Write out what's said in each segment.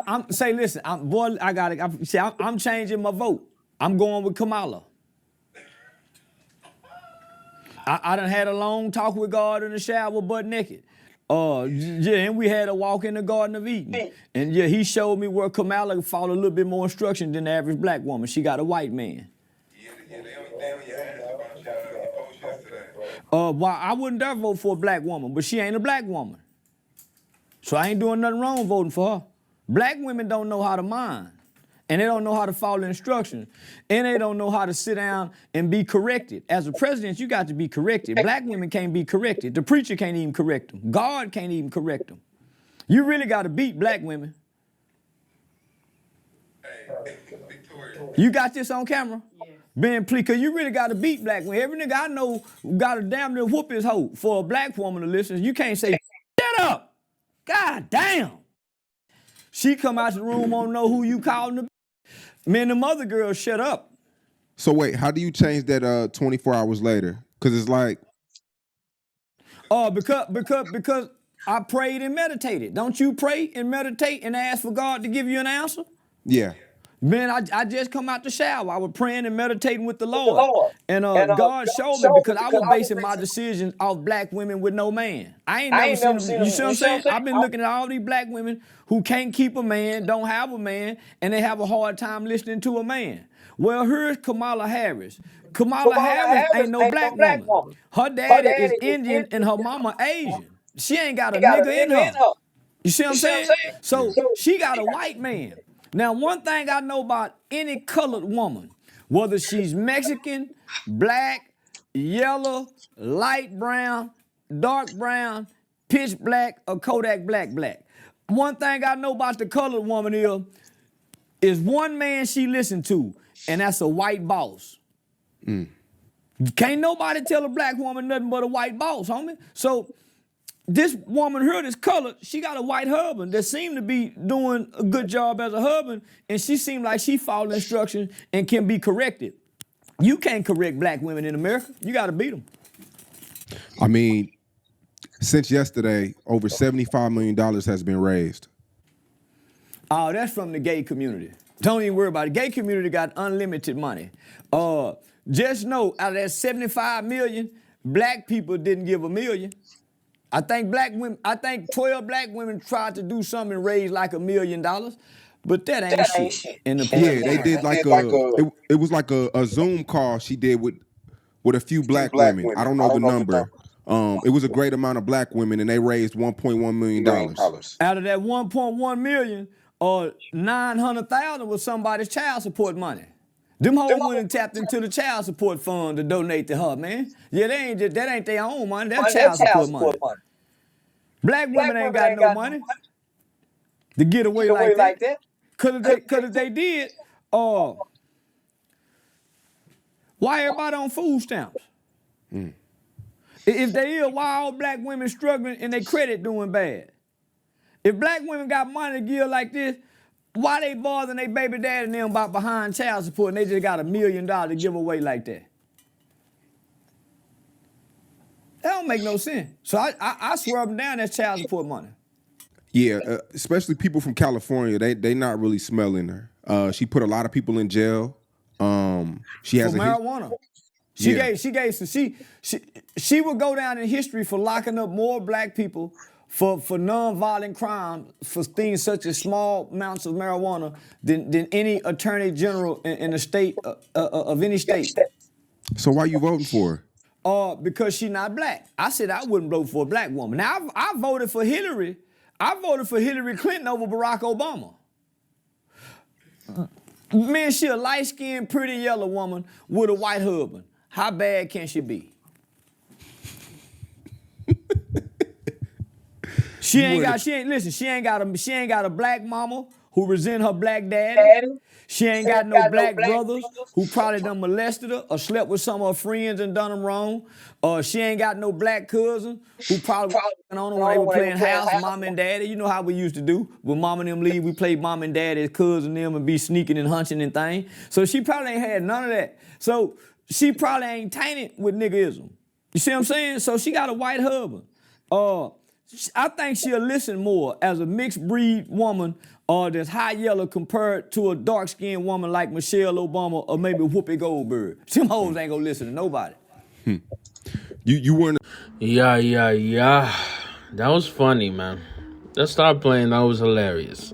I'm say, listen, boy, I got it. See, I'm changing my vote. I'm going with Kamala. I done had a long talk with God in the shower, butt naked. Yeah, and we had a walk in the Garden of Eden. And yeah, he showed me where Kamala followed a little bit more instruction than the average black woman. She got a white man. Yeah, they on your ass about your post yesterday. Why I wouldn't dare vote for a black woman, but she ain't a black woman. So I ain't doing nothing wrong voting for her. Black women don't know how to mind. And they don't know how to follow instructions. And they don't know how to sit down and be corrected. As a president, you got to be corrected. Black women can't be corrected. The preacher can't even correct them. God can't even correct them. You really got to beat black women. Hey, Victoria. You got this on camera? Yeah. Being pleased, because you really got to beat black women. Every nigga I know got to damn near whoop his hoe for a black woman to listen. You can't say, shut up. God damn. She come out the room, won't know who you calling the. Man, the other girls shut up. So wait, how do you change that 24 hours later? Because it's like... Because I prayed and meditated. Don't you pray and meditate and ask for God to give you an answer? Yeah. Man, I just come out the shower. I was praying and meditating with the Lord. And God showed me because I was basing my decisions off black women with no man. I ain't never seen them. You see what I'm saying? I've been looking at all these black women who can't keep a man, don't have a man, and they have a hard time listening to a man. Well, here's Kamala Harris. Kamala Harris ain't no black woman. Her daddy is Indian and her mama Asian. She ain't got a nigga in her. You see what I'm saying? So she got a white man. Now, one thing I know about any colored woman, whether she's Mexican, black, yellow, light brown, dark brown, pitch black, or Kodak black, one thing I know about the colored woman is one man she listen to, and that's a white boss. Can't nobody tell a black woman nothing but a white boss, homie. So this woman here that's colored, she got a white husband that seemed to be doing a good job as a husband, and she seemed like she followed instructions and can be corrected. You can't correct black women in America. You got to beat them. I mean, since yesterday, over $75 million has been raised. Oh, that's from the gay community. Don't even worry about it. Gay community got unlimited money. Just know, out of that 75 million, black people didn't give $1 million. I think 12 black women tried to do something and raise like $1 million, but that ain't shit. In the yeah, they did like it was like a Zoom call she did with a few black women. I don't know the number. It was a great amount of black women, and they raised $1.1 million. Out of that 1.1 million, 900,000 was somebody's child support money. Them hoes went and tapped into the child support fund to donate to her, man. Yeah, that ain't their own money. That's child support money. Black women ain't got no money to get away like that. Cause if they did, why everybody on food stamps? If they is, why all black women struggling and their credit doing bad? If black women got money to give like this, why they bothering their baby daddy and them about behind child support and they just got $1 million to give away like that? That don't make no sense. So I swear up and down that's child support money. Yeah, especially people from California, they not really smelling her. She put a lot of people in jail. She has for marijuana. She would go down in history for locking up more black people for non-violent crime, for things such as small amounts of marijuana than any attorney general in the state of any state. So why you voting for her? Because she's not black. I said I wouldn't vote for a black woman. Now I voted for Hillary. I voted for Hillary Clinton over Barack Obama. Man, she a light-skinned, pretty yellow woman with a white husband. How bad can she be? She ain't got a black mama who resent her black daddy. She ain't got no black brothers who probably done molested her or slept with some of her friends and done them wrong. She ain't got no black cousin who probably went on when they were playing house, mom and daddy. You know how we used to do. When mom and them leave, we play mom and daddy as cousin them and be sneaking and hunching and things. So she probably ain't had none of that. So she probably ain't tainted with niggism. You see what I'm saying? So she got a white husband. I think she'll listen more as a mixed breed woman or that's high yellow compared to a dark skinned woman like Michelle Obama or maybe Whoopi Goldberg. Them hoes ain't gonna listen to nobody. You weren't. Yeah. That was funny, man. Let's stop playing. That was hilarious.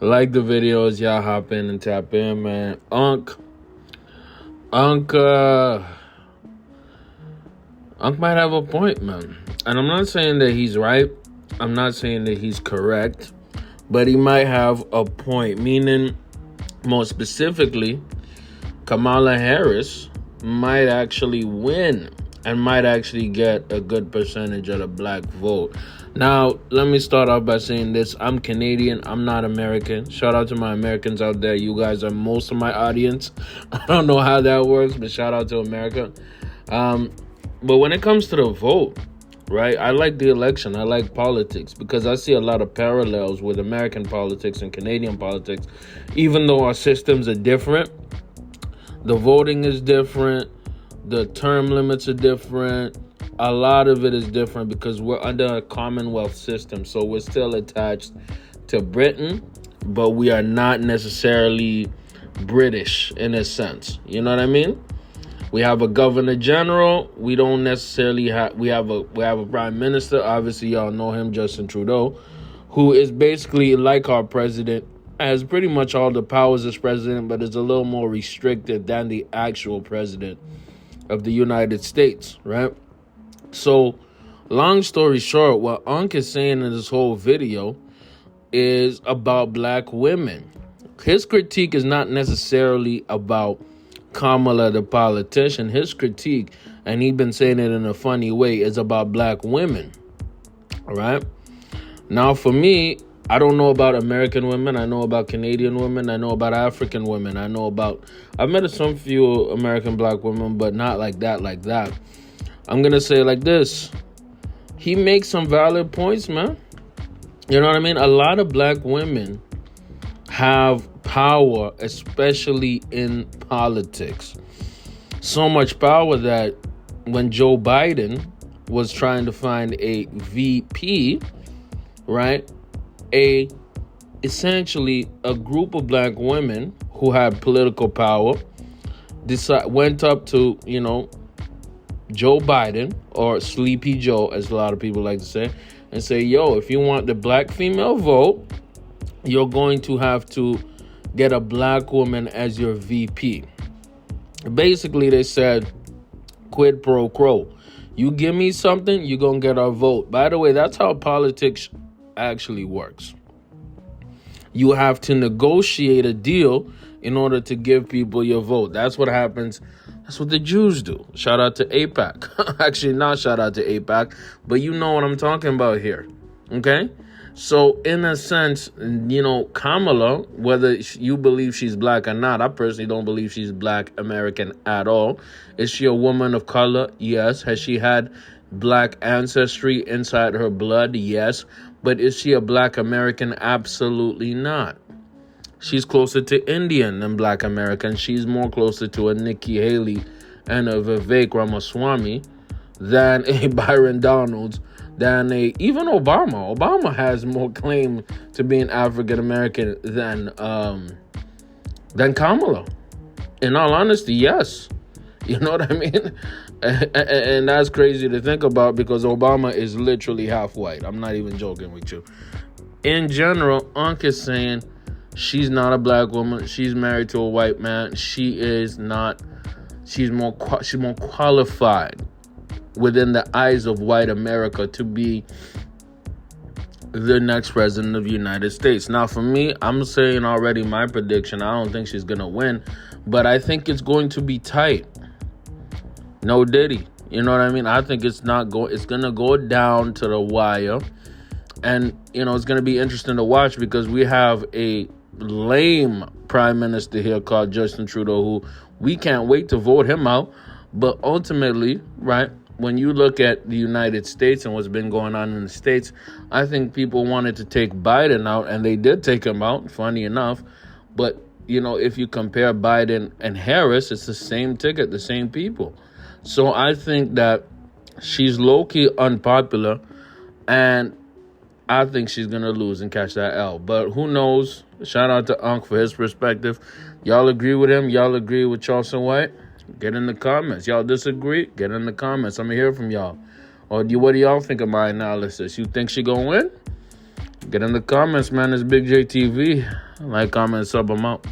Like the videos, y'all hop in and tap in, man. Unc might have a point, man. And I'm not saying that he's right. I'm not saying that he's correct. But he might have a point. Meaning, more specifically, Kamala Harris might actually win and might actually get a good percentage of the black vote. Now, let me start off by saying this. I'm Canadian. I'm not American. Shout out to my Americans out there. You guys are most of my audience. I don't know how that works, but shout out to America. But when it comes to the vote, right, I like the election. I like politics because I see a lot of parallels with American politics and Canadian politics. Even though our systems are different, the voting is different. The term limits are different. A lot of it is different because we're under a Commonwealth system. So we're still attached to Britain, but we are not necessarily British in a sense. You know what I mean? We have a governor general. We don't necessarily have. We have a prime minister. Obviously, y'all know him, Justin Trudeau, who is basically like our president, has pretty much all the powers as president, but is a little more restricted than the actual president of the United States, right? So, long story short, what Unc is saying in this whole video is about black women. His critique is not necessarily about Kamala the politician. His critique, and he's been saying it in a funny way, is about black women, all right? Now, for me, I don't know about American women. I know about Canadian women. I know about African women. I've met some few American black women, but not like that. I'm going to say it like this. He makes some valid points, man. You know what I mean? A lot of black women have power, especially in politics. So much power that when Joe Biden was trying to find a VP, right? Essentially a group of black women who had political power went up to, Joe Biden, or Sleepy Joe, as a lot of people like to say, and say, yo, if you want the black female vote, you're going to have to get a black woman as your VP. Basically, they said, quid pro quo. You give me something, you're going to get our vote. By the way, that's how politics actually works. You have to negotiate a deal in order to give people your vote. That's what happens. That's what the Jews do. Shout out to AIPAC. Actually, not shout out to AIPAC, but you know what I'm talking about here. Okay? So, in a sense, Kamala, whether you believe she's black or not, I personally don't believe she's black American at all. Is she a woman of color? Yes. Has she had black ancestry inside her blood? Yes. But is she a black American? Absolutely not. She's closer to Indian than black American. She's more closer to a Nikki Haley and a Vivek Ramaswamy than a Byron Donalds, than even Obama. Obama has more claim to being African American than Kamala. In all honesty, yes. You know what I mean? And that's crazy to think about because Obama is literally half white. I'm not even joking with you. In general, Unc is saying she's not a black woman. She's married to a white man. She's more qualified within the eyes of white America to be the next president of the United States. Now, for me, I'm saying already my prediction. I don't think she's going to win, but I think it's going to be tight. No Diddy. You know what I mean? I think it's going to go down to the wire. And, it's going to be interesting to watch because we have a lame prime minister here called Justin Trudeau, who we can't wait to vote him out. But ultimately, right, when you look at the United States and what's been going on in the States, I think people wanted to take Biden out, and they did take him out, funny enough. But, if you compare Biden and Harris, it's the same ticket, the same people. So I think that she's low-key unpopular. And I think she's going to lose and catch that L. But who knows? Shout out to Unc for his perspective. Y'all agree with him? Y'all agree with Charleston White? Get in the comments. Y'all disagree? Get in the comments. I'm going to hear from y'all. Or what do y'all think of my analysis? You think she going to win? Get in the comments, man. It's Big J TV. Like, comment, sub, I'm out.